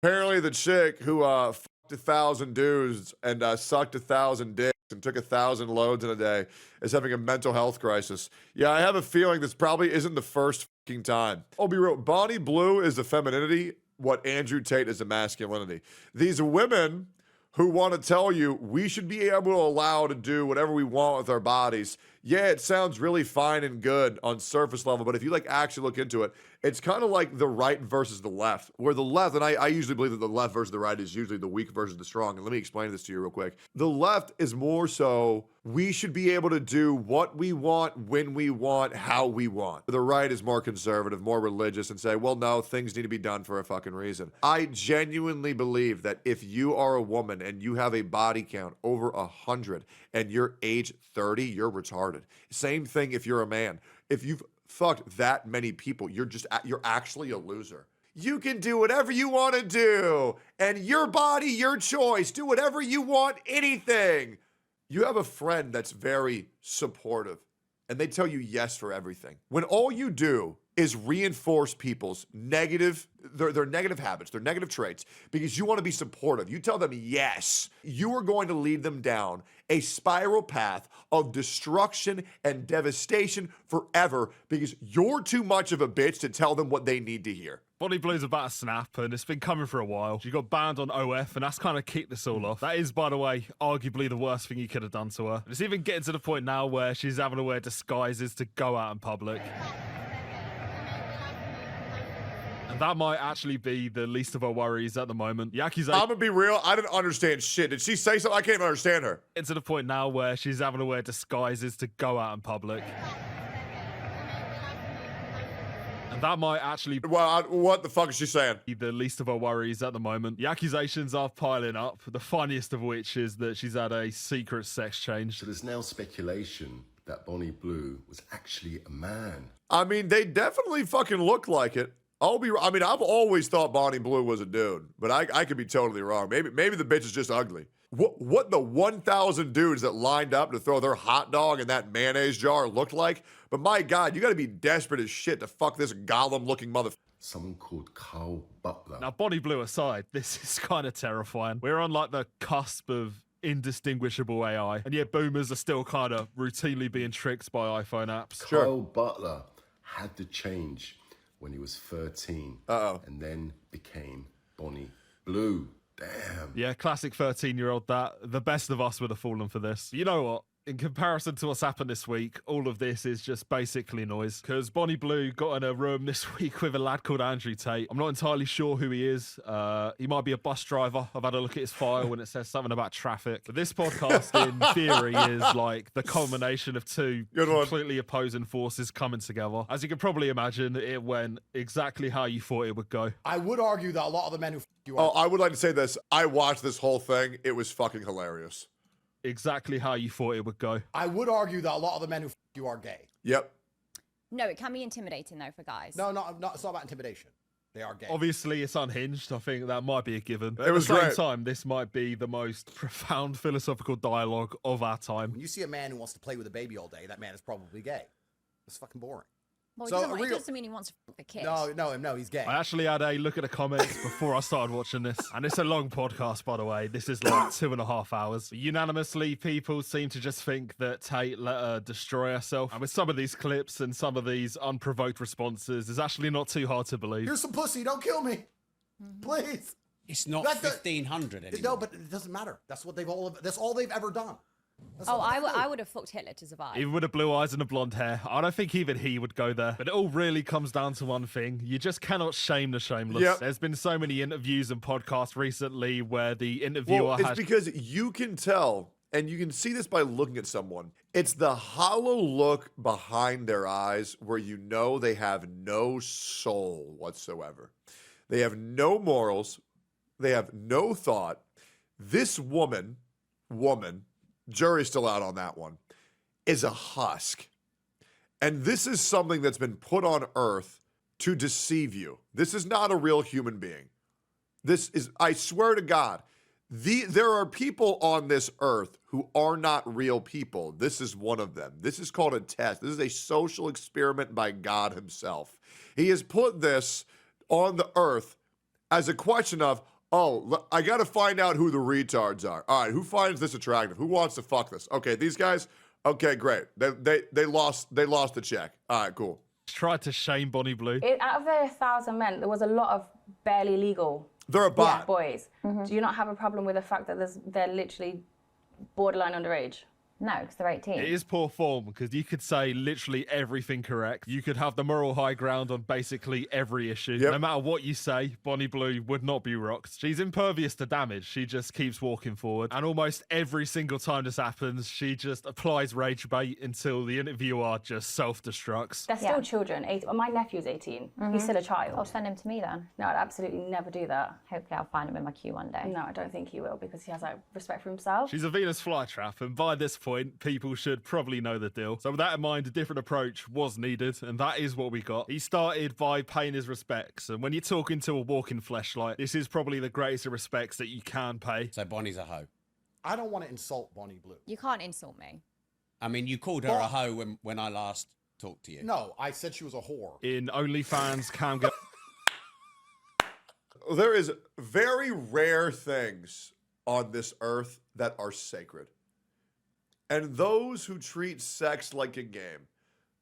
Apparently the chick who fucked 1,000 dudes and sucked 1,000 dicks and took 1,000 loads in a day is having a mental health crisis. Yeah, I have a feeling this probably isn't the first fucking time. I'll be real. Bonnie Blue is the femininity, what Andrew Tate is the masculinity. These women who want to tell you we should be able to allow to do whatever we want with our bodies. Yeah, it sounds really fine and good on surface level, but if you like actually look into it, it's kind of like the right versus the left, where the left, and I usually believe that the left versus the right is usually the weak versus the strong. And let me explain this to you real quick. The left is more so we should be able to do what we want, when we want, how we want. The right is more conservative, more religious, and say, well, no, things need to be done for a fucking reason. I genuinely believe that if you are a woman and you have a body count over 100 and you're age 30, you're retarded. Same thing if you're a man. If you've fucked that many people, you're actually a loser. You can do whatever you want to do, and your body, your choice. Do whatever you want, anything. You have a friend that's very supportive, and they tell you yes for everything. When all you do is reinforce people's negative, their negative habits, their negative traits, because you want to be supportive. You tell them yes, you are going to lead them down a spiral path of destruction and devastation forever because you're too much of a bitch to tell them what they need to hear. Bonnie Blue's about to snap, and it's been coming for a while. She got banned on OF, and that's kind of kicked this all off. That is, by the way, arguably the worst thing you could have done to her. It's even getting to the point now where she's having to wear disguises to go out in public. And that might actually be the least of our worries at the moment. The accusation... I'm gonna be real, I didn't understand shit. Did she say something? I can't even understand her. It's to the point now where she's having to wear disguises to go out in public. And that might actually... Well, what the fuck is she saying? ...be the least of our worries at the moment. The accusations are piling up, the funniest of which is that she's had a secret sex change. So there's now speculation that Bonnie Blue was actually a man. I mean, they definitely fucking look like it. I've always thought Bonnie Blue was a dude, but I could be totally wrong. Maybe the bitch is just ugly. What the 1,000 dudes that lined up to throw their hot dog in that mayonnaise jar looked like? But my God, you gotta be desperate as shit to fuck this golem-looking mother... Someone called Carl Butler. Now, Bonnie Blue aside, this is kind of terrifying. We're on like the cusp of indistinguishable AI, and yet boomers are still kind of routinely being tricked by iPhone apps. Carl Butler had to change when he was 13. And then became Bonnie Blue. Damn. Yeah, classic 13-year-old that. The best of us would have fallen for this. You know what? In comparison to what's happened this week, all of this is just basically noise. Because Bonnie Blue got in a room this week with a lad called Andrew Tate. I'm not entirely sure who he is. He might be a bus driver. I've had a look at his file and it says something about traffic. But this podcast, in theory, is like the culmination of two completely opposing forces coming together. As you can probably imagine, it went exactly how you thought it would go. I would argue that a lot of the men who you are... Oh, I would like to say this. I watched this whole thing. It was fucking hilarious. Exactly how you thought it would go. I would argue that a lot of the men who you are gay. Yep. No, it can be intimidating though for guys. No, it's not about intimidation. They are gay. Obviously, it's unhinged. I think that might be a given. It was at the same time, this might be the most profound philosophical dialogue of our time. When you see a man who wants to play with a baby all day, that man is probably gay. It's fucking boring. Well, it doesn't mean he wants to fuck the kid. No, he's gay. I actually had a look at the comments before I started watching this. And it's a long podcast, by the way. This is like 2.5 hours. Unanimously, people seem to just think that Tate let her destroy herself. And with some of these clips and some of these unprovoked responses, it's actually not too hard to believe. Here's some pussy. Don't kill me. Please. It's not 1,500 anymore. No, but it doesn't matter. That's all they've ever done. I would have fucked Hitler to survive. Even with the blue eyes and the blonde hair, I don't think even he would go there. But it all really comes down to one thing. You just cannot shame the shameless. Yep. There's been so many interviews and podcasts recently where the interviewer it's because you can tell, and you can see this by looking at someone. It's the hollow look behind their eyes where you know they have no soul whatsoever. They have no morals. They have no thought. This woman, jury's still out on that one, is a husk. And this is something that's been put on earth to deceive you. This is not a real human being. This is, I swear to God, there are people on this earth who are not real people. This is one of them. This is called a test. This is a social experiment by God himself. He has put this on the earth as a question of, oh, I got to find out who the retards are. All right, who finds this attractive? Who wants to fuck this? Okay, these guys. Okay, great. They lost the check. All right, cool. Tried to shame Bonnie Blue. Out of the 1,000 men, there was a lot of barely legal. They're a bot. Boys. Do you not have a problem with the fact that they're literally borderline underage? No, because they're 18. It is poor form because you could say literally everything correct. You could have the moral high ground on basically every issue. Yep. No matter what you say, Bonnie Blue would not be rocked. She's impervious to damage. She just keeps walking forward. And almost every single time this happens, she just applies rage bait until the interviewer just self-destructs. They're still children. My nephew's 18. He's still a child. I'll send him to me then. No, I'd absolutely never do that. Hopefully I'll find him in my queue one day. No, I don't think he will because he has like respect for himself. She's a Venus flytrap, and by this point, people should probably know the deal. So with that in mind, a different approach was needed, and that is what we got. He started by paying his respects, and when you're talking to a walking fleshlight, this is probably the greatest of respects that you can pay. So Bonnie's a hoe. I don't want to insult Bonnie Blue. You can't insult me. I mean, you called her a hoe when I last talked to you. No, I said she was a whore. In OnlyFans, Cam go. There is very rare things on this earth that are sacred. And those who treat sex like a game,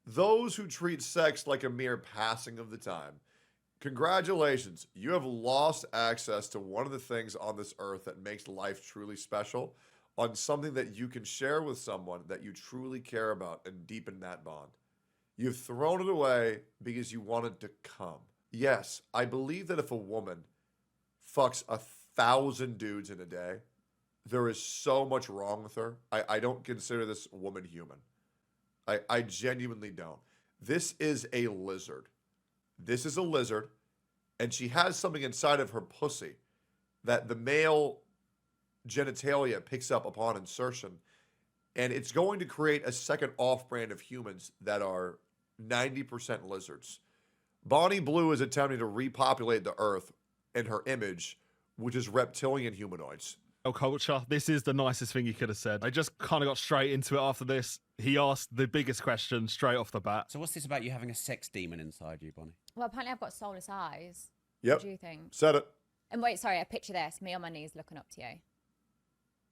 those who treat sex like a mere passing of the time, congratulations, you have lost access to one of the things on this earth that makes life truly special, on something that you can share with someone that you truly care about and deepen that bond. You've thrown it away because you wanted to come. Yes, I believe that if a woman fucks 1,000 dudes in a day, there is so much wrong with her. I don't consider this woman human. I genuinely don't. This is a lizard. This is a lizard, and she has something inside of her pussy that the male genitalia picks up upon insertion, and it's going to create a second off-brand of humans that are 90% lizards. Bonnie Blue is attempting to repopulate the earth in her image, which is reptilian humanoids. Culture. This is the nicest thing he could have said. I just kind of got straight into it after this. He asked the biggest question straight off the bat. So what's this about you having a sex demon inside you, Bonnie? Well, apparently I've got soulless eyes. Yep. What do you think? Said it. And wait, sorry, I picture this. Me on my knees looking up to you.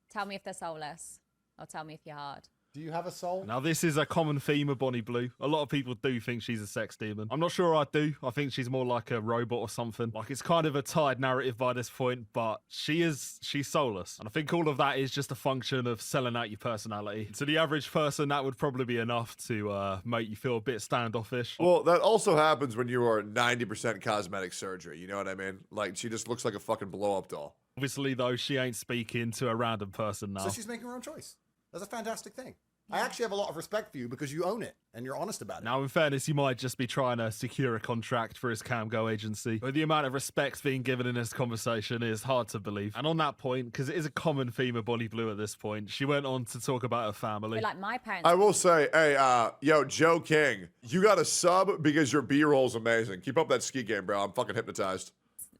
Tell me if they're soulless, or tell me if you're hard. Do you have a soul? Now, this is a common theme of Bonnie Blue. A lot of people do think she's a sex demon. I'm not sure I do. I think she's more like a robot or something. Like, it's kind of a tired narrative by this point, but she's soulless. And I think all of that is just a function of selling out your personality. To the average person, that would probably be enough to make you feel a bit standoffish. Well, that also happens when you are 90% cosmetic surgery. You know what I mean? Like, she just looks like a fucking blow-up doll. Obviously, though, she ain't speaking to a random person now. So she's making her own choice. That's a fantastic thing. I actually have a lot of respect for you because you own it and you're honest about it. Now, in fairness, you might just be trying to secure a contract for his CamGo agency. But the amount of respect being given in this conversation is hard to believe. And on that point, because it is a common theme of Bonnie Blue at this point, she went on to talk about her family. But like my parents. I will say, hey, yo, Joe King, you got a sub because your B-roll's amazing. Keep up that ski game, bro. I'm fucking hypnotized.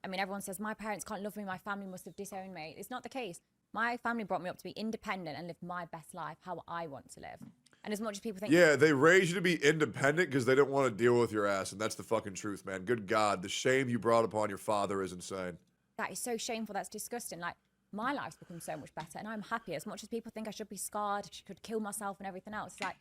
I mean, everyone says my parents can't love me. My family must have disowned me. It's not the case. My family brought me up to be independent and live my best life, how I want to live. And as much as people think... Yeah, they raised you to be independent because they don't want to deal with your ass, and that's the fucking truth, man. Good God, the shame you brought upon your father is insane. That is so shameful. That's disgusting. Like, my life's become so much better, and I'm happy. As much as people think I should be scarred, I could kill myself and everything else, it's like...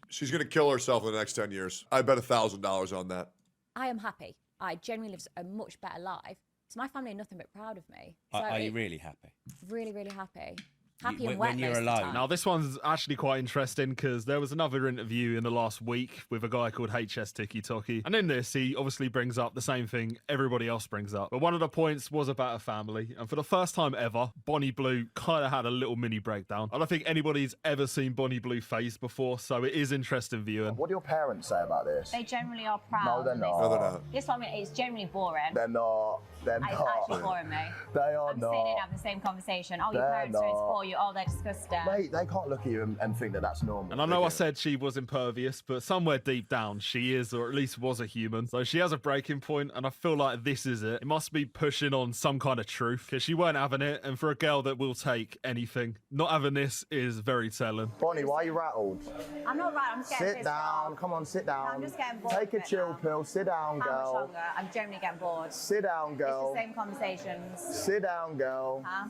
She's going to kill herself in the next 10 years. I bet $1,000 on that. I am happy. I genuinely live a much better life. So my family are nothing but proud of me. So Are you really happy? Really, really happy. Happy and when wet you're most of the alone. time. Now, this one's actually quite interesting because there was another interview in the last week with a guy called HS Tiki Toki. And in this, he obviously brings up the same thing everybody else brings up. But one of the points was about a family. And for the first time ever, Bonnie Blue kind of had a little mini breakdown. I don't think anybody's ever seen Bonnie Blue face before, so it is interesting viewing. What do your parents say about this? They generally are proud. No, they're not. No, they're not. This one is generally boring. They're not. They're It's not. actually boring me. They are I'm not. sitting in having the same conversation. Oh, your They're parents are into not. 4 you, oh, they're disgusting. Mate, they can't look at you and think that that's normal. And I know I said she was impervious, but somewhere deep down she is, or at least was a human. So she has a breaking point, and I feel like this is it. It must be pushing on some kind of truth, because she weren't having it, and for a girl that will take anything, not having this is very telling. Bonnie, why are you rattled? I'm not right, I'm just getting Sit pissed down, off. come on, sit down. I'm just getting bored. Take a chill pill, sit down, How much girl. longer? I'm generally getting bored. Sit down, girl. It's the same conversations. Sit down, girl. Huh?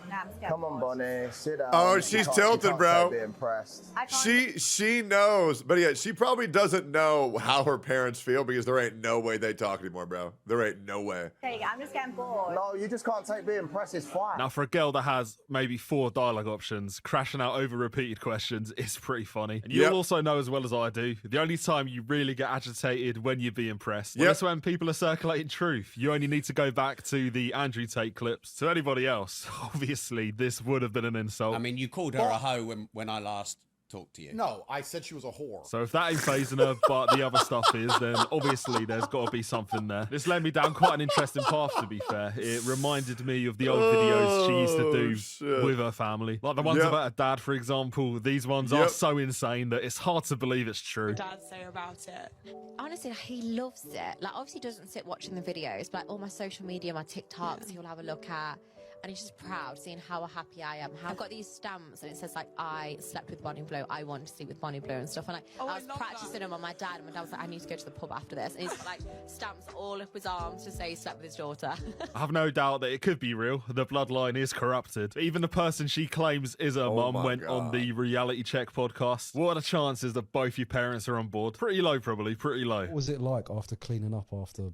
Nah, I'm just getting Come on, bored. Bonnie, sit down. Oh, You she's can't- tilted, you can't bro. Be impressed. I can't. She knows, but yeah, she probably doesn't know how her parents feel because there ain't no way they talk anymore, bro. There ain't no way. There you go, I'm just getting bored. No, you just can't take being impressed. It's fine. Now, for a girl that has maybe 4 dialogue options, crashing out over repeated questions is pretty funny. And you'll Yep. also know as well as I do, the only time you really get agitated when you be impressed. Well, Yep. that's when people are circulating truth. You only need to go back to the Andrew Tate clips. To anybody else, obviously, this would have been an insult. I mean, you called her a hoe when I last talked to you. No, I said she was a whore. So if that ain't phasing her, but the other stuff is, then obviously there's got to be something there. This led me down quite an interesting path, to be fair. It reminded me of the old videos she used to do shit. with her family. Like the ones Yep. about her dad, for example. These ones are Yep. so insane that it's hard to believe it's true. Dad say about it? Honestly, he loves it. Like, obviously, he doesn't sit watching the videos, but like all my social media, my TikToks, he'll have a look at. And he's just proud seeing how happy I am. I've got these stamps and it says like, I slept with Bonnie Blue, I want to sleep with Bonnie Blue and stuff. And like, I was practicing them on my dad, and my dad was like, I need to go to the pub after this. And he's got like stamps all up his arms to say he slept with his daughter. I have no doubt that it could be real. The bloodline is corrupted. Even the person she claims is her mum my went on God. the Reality Check podcast. What are the chances that both your parents are on board? Pretty low, probably. Pretty low. What was it like after cleaning up after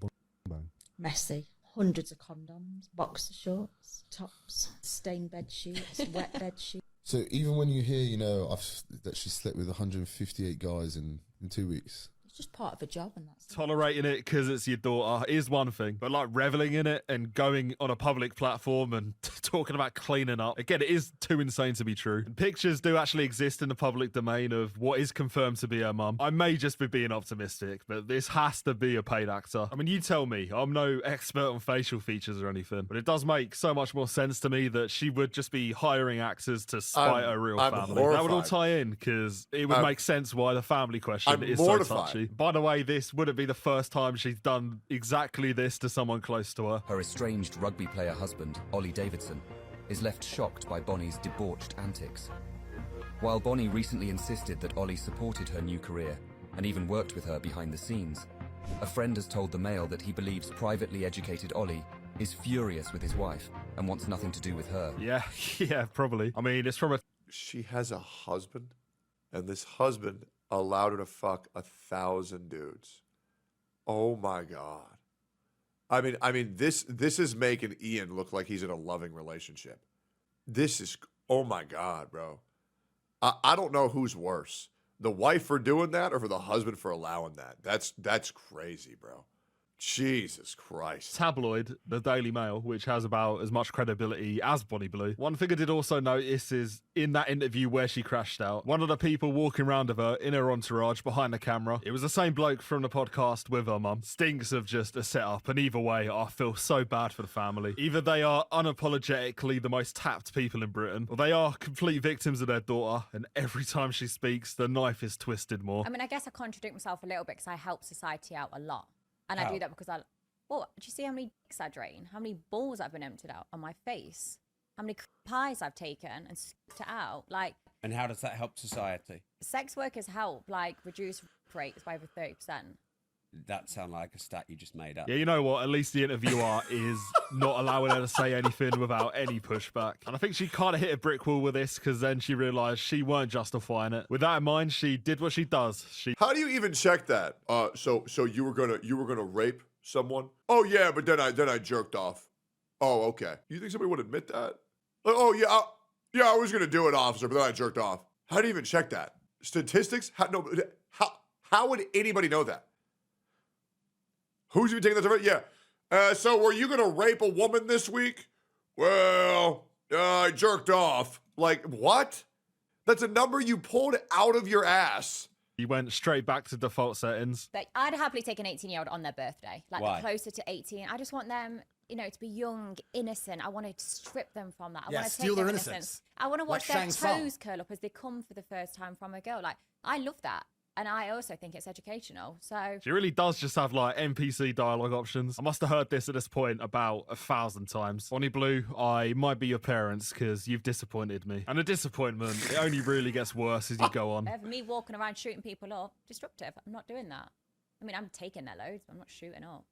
bang? Messy. Hundreds of condoms, boxer shorts, tops, stained bed sheets, wet bed sheets. So even when you hear, you know, that she slept with 158 guys in 2 weeks. It's just part of a job, and that's Tolerating it because it's your daughter is one thing, but like reveling in it and going on a public platform and talking about cleaning up, again, it is too insane to be true. And pictures do actually exist in the public domain of what is confirmed to be her mum. I may just be being optimistic, but this has to be a paid actor. I mean, you tell me, I'm no expert on facial features or anything, but it does make so much more sense to me that she would just be hiring actors to spite her real I'm family. That would all horrified. tie in because it would make sense why the family question I'm is mortified. so touchy. By the way, this wouldn't be the first time she's done exactly this to someone close to her. Her estranged rugby player husband, Ollie Davidson, is left shocked by Bonnie's debauched antics. While Bonnie recently insisted that Ollie supported her new career and even worked with her behind the scenes, a friend has told the Mail that he believes privately educated Ollie is furious with his wife and wants nothing to do with her. Yeah, yeah, probably. I mean, it's from a... She has a husband, and this husband allowed her to fuck 1,000 dudes. Oh my God. I mean, this is making Ian look like he's in a loving relationship. This is, oh my God, bro. I don't know who's worse, the wife for doing that or for the husband for allowing that. That's crazy, bro. Jesus Christ. tabloid, the Daily Mail, which has about as much credibility as Bonnie Blue. One thing I did also notice is in that interview where she crashed out, one of the people walking around with her in her entourage behind the camera, it was the same bloke from the podcast with her mum. Stinks of just a setup, and either way, I feel so bad for the family. Either they are unapologetically the most tapped people in Britain, or they are complete victims of their daughter, and every time she speaks, the knife is twisted more. I mean, I guess I contradict myself a little bit because I help society out a lot. And I How? do that because well, do you see how many dicks I drain? How many balls I've been emptied out on my face? How many pies I've taken and scooped it out? Like, And how does that help society? sex workers help, like, reduce rape rates by over 30%. That sound like a stat you just made up. Yeah, you know what? At least the interviewer is not allowing her to say anything without any pushback. And I think she kind of hit a brick wall with this because then she realised she weren't justifying it. With that in mind, she did what she does. How do you even check that? So you were gonna rape someone? Oh yeah, but then I jerked off. Oh, okay. You think somebody would admit that? Like, oh yeah, I was gonna do it, officer, but then I jerked off. How do you even check that? Statistics? How would anybody know that? Who's even taking that? Yeah. So were you gonna rape a woman this week? Well, I jerked off. Like, what? That's a number you pulled out of your ass. You went straight back to default settings. Like, I'd happily take an 18-year-old on their birthday. Like, Why? closer to 18. I just want them to be young, innocent. I want to strip them from that. I Yeah, want to steal take their innocence. innocence. I want to watch Like their Shang toes Tsung. curl up as they come for the first time from a girl. Like, I love that. And I also think it's educational. So She really does just have like NPC dialogue options. I must have heard this at this point about 1,000 times. Bonnie Blue, I might be your parents because you've disappointed me. And a disappointment, it only really gets worse as you go on. of me walking around shooting people up, disruptive. I'm not doing that. I mean, I'm taking their loads, but I'm not shooting up.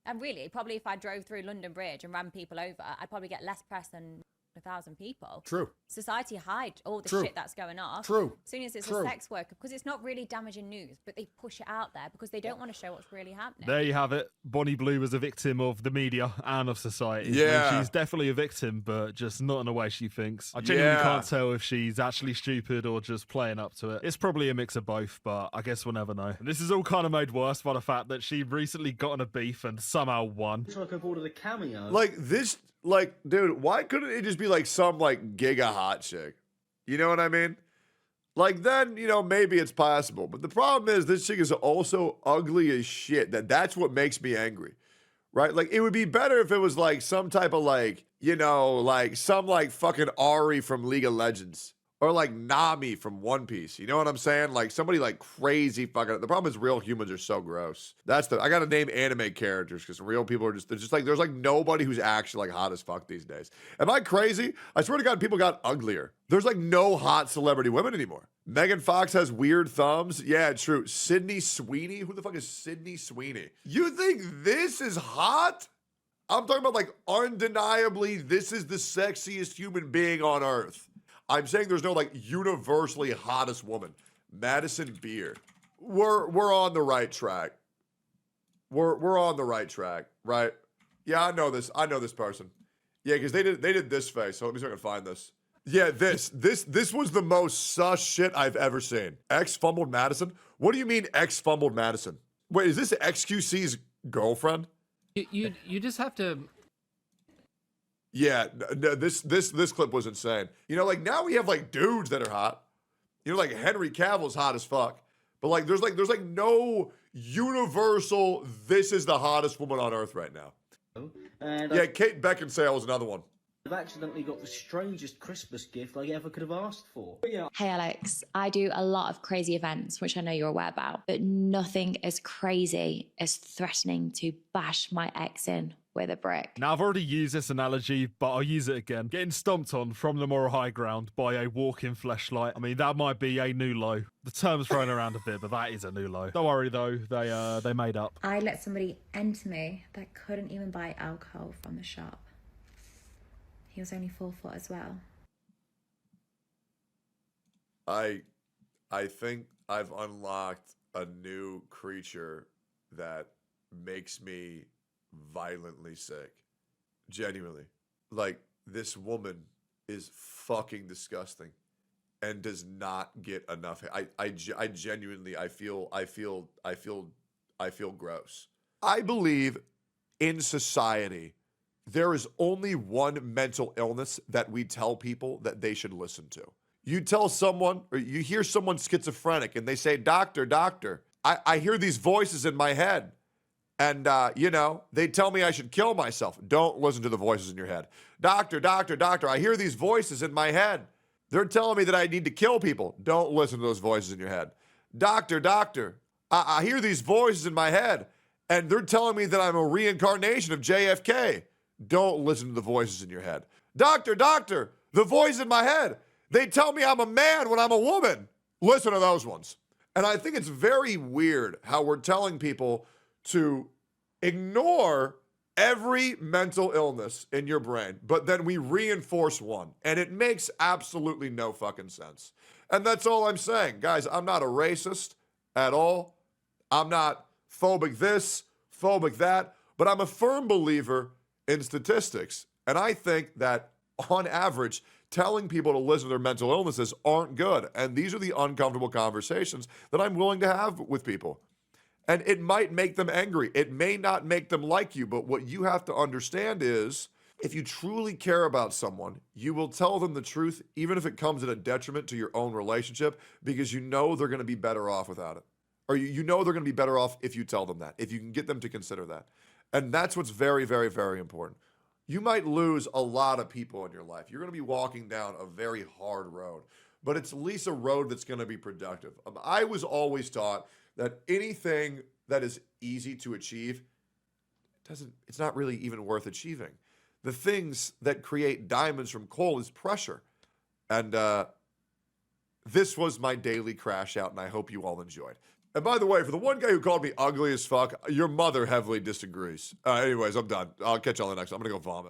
And really, probably if I drove through London Bridge and ran people over, I'd probably get less press than 1,000 people. True. Society hide all the True. shit that's going on. True. As soon as it's True. a sex worker, because it's not really damaging news, but they push it out there because they don't want to show what's really happening. There you have it. Bonnie Blue was a victim of the media and of society. Yeah. I mean, she's definitely a victim, but just not in the way she thinks. I genuinely can't tell if she's actually stupid or just playing up to it. It's probably a mix of both, but I guess we'll never know. And this is all kind of made worse by the fact that she recently got in a beef and somehow won. Like I've ordered a cameo. Like this, like, dude, why couldn't it just be like some like giga hot chick? You know what I mean? Like then, maybe it's possible. But the problem is this chick is also ugly as shit. That's what makes me angry. Right? Like it would be better if it was like some type of like, like some like fucking Ari from League of Legends. Or like Nami from One Piece. You know what I'm saying? Like somebody like crazy fucking. The problem is real humans are so gross. I gotta name anime characters because real people are there's like nobody who's actually like hot as fuck these days. Am I crazy? I swear to God, people got uglier. There's like no hot celebrity women anymore. Megan Fox has weird thumbs. Yeah, true. Sydney Sweeney? Who the fuck is Sydney Sweeney? You think this is hot? I'm talking about like undeniably, this is the sexiest human being on earth. I'm saying there's no like universally hottest woman. Madison Beer. We're on the right track. We're on the right track, right? Yeah, I know this. I know this person. Yeah, because they did this face. So let me see if I can find this. Yeah, this was the most sus shit I've ever seen. X fumbled Madison. What do you mean X fumbled Madison? Wait, is this XQC's girlfriend? You just have to. Yeah, no, this clip was insane. Like now we have like dudes that are hot. Like Henry Cavill's hot as fuck. But like there's no universal this is the hottest woman on earth right now. And yeah, Kate Beckinsale is another one. I've accidentally got the strangest Christmas gift I ever could have asked for. Yeah. Hey Alex, I do a lot of crazy events, which I know you're aware about, but nothing as crazy as threatening to bash my ex in with a brick. Now, I've already used this analogy, but I'll use it again. Getting stomped on from the moral high ground by a walking fleshlight. I mean, that might be a new low. The term's thrown around a bit, but that is a new low. Don't worry, though. They made up. I let somebody enter me that couldn't even buy alcohol from the shop. He was only 4 foot as well. I think I've unlocked a new creature that makes me violently sick. Genuinely. Like, this woman is fucking disgusting and does not get enough. I genuinely, I feel gross. I believe in society, there is only one mental illness that we tell people that they should listen to. You tell someone, or you hear someone schizophrenic and they say, doctor, I hear these voices in my head. And, they tell me I should kill myself. Don't listen to the voices in your head. Doctor, I hear these voices in my head. They're telling me that I need to kill people. Don't listen to those voices in your head. Doctor, I hear these voices in my head. And they're telling me that I'm a reincarnation of JFK. Don't listen to the voices in your head. Doctor, the voice in my head. They tell me I'm a man when I'm a woman. Listen to those ones. And I think it's very weird how we're telling people to ignore every mental illness in your brain, but then we reinforce one. And it makes absolutely no fucking sense. And that's all I'm saying. Guys, I'm not a racist at all. I'm not phobic this, phobic that, but I'm a firm believer in statistics. And I think that on average, telling people to listen to their mental illnesses aren't good. And these are the uncomfortable conversations that I'm willing to have with people. And it might make them angry. It may not make them like you, but what you have to understand is if you truly care about someone, you will tell them the truth, even if it comes at a detriment to your own relationship, because you know they're going to be better off without it. or you know they're going to be better off if you tell them that, if you can get them to consider that. And that's what's very, very, very important. You might lose a lot of people in your life. You're going to be walking down a very hard road, but it's at least a road that's going to be productive. I was always taught that anything that is easy to achieve, it's not really even worth achieving. The things that create diamonds from coal is pressure. And this was my daily crash out, and I hope you all enjoyed. And by the way, for the one guy who called me ugly as fuck, your mother heavily disagrees. Anyways, I'm done. I'll catch y'all in the next one. I'm going to go vomit.